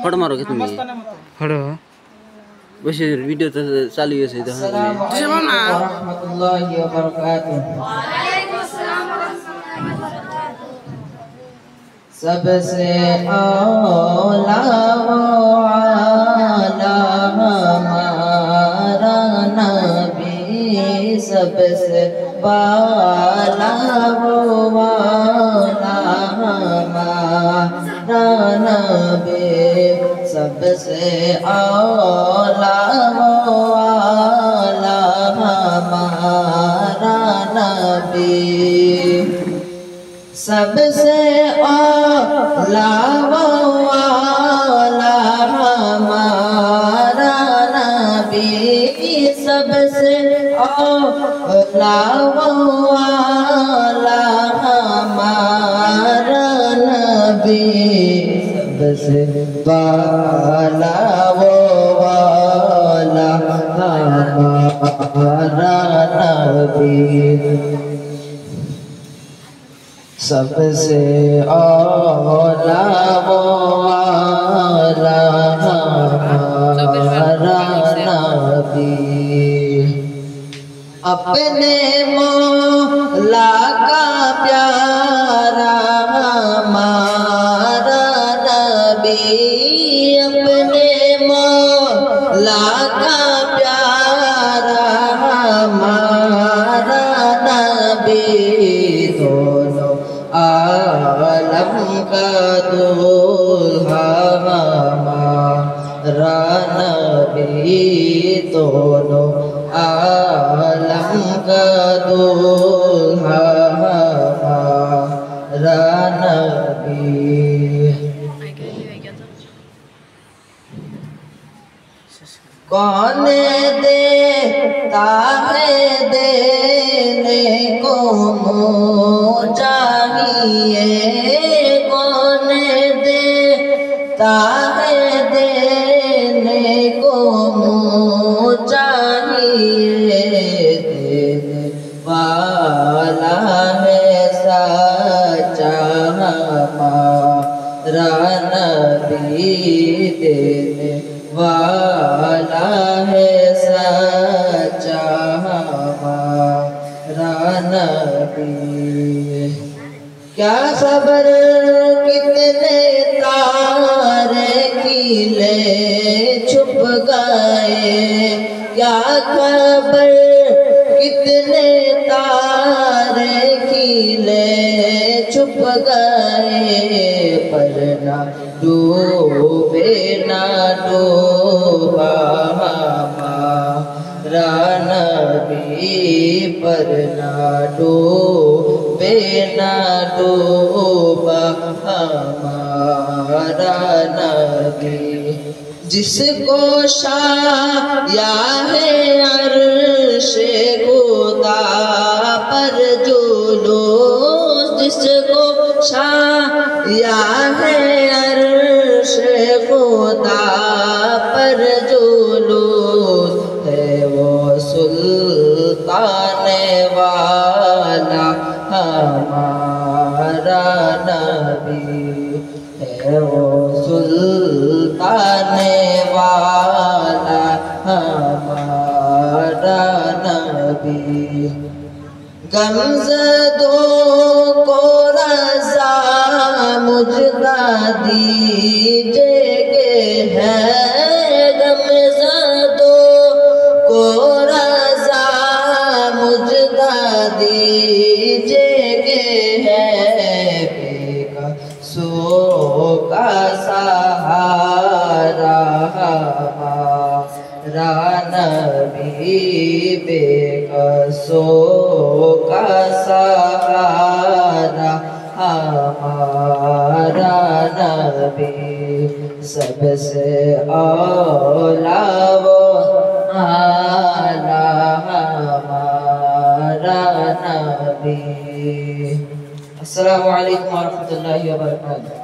Photo মারো কি তুমি? ফটো বসে ভিডিও তো চালু আছে দেখো না। রাহমাতুল্লাহি ওয়া বারাকাতুহু। ওয়া আলাইকুম আসসালাম ওয়া রাহমাতুল্লাহি ওয়া বারাকাতুহু। सबसे औला वो आला हमारा नबी, सबसे बाला वो आला हमारा नबी, सबसे औला वो आला हमारा नबी, सबसे औला वो आला हमारा नबी, सबसे औला वो आला हमारा नबी, सबसे बाला वो आला हमारा नबी, सबसे औला वो आला हमारा नबी, अपने मौला का प्यारा हमारा नबी, अपने मौला का प्यारा हमारा नबी, दोनों आलम का दूल्हा हमारा नबी, दोनों आलम का दूल्हा हमारा नबी। कौन देता है देने को मुँह चाहिए, कौन देता है देने को मुँह चाहिए, देने वाला है सच्चा हमारा नबी, देने वाला है सच्चा हमारा नबी। क्या खबर कितने तारे खिले छुप गए, क्या खबर कितने तारे खिले छुप गए, पर ना डूबे ना डूबा हमारा नबी, पर ना डूबे ना डूबा हमारा नबी, जिसको छाया है अर्शे खुदा पर जुलूस, जिसको छाया है अर्शे खुदा पर जुलूस, है वो सुल्तान वाला हमारा नबी, है वो सुल्तान वाला हमारा नबी, गमज़दों को रज़ा मुझदा दीजिए के है, गमज़दों को रज़ा मुझदा दीजिए के है, बेकसों का सहारा हमारा नबी, बेकसों का सहारा हमारा नबी, सबसे औला वो आला हमारा नबी। अस्सलामु अलैकुम व रहमतुल्लाहि व बरकातुहू।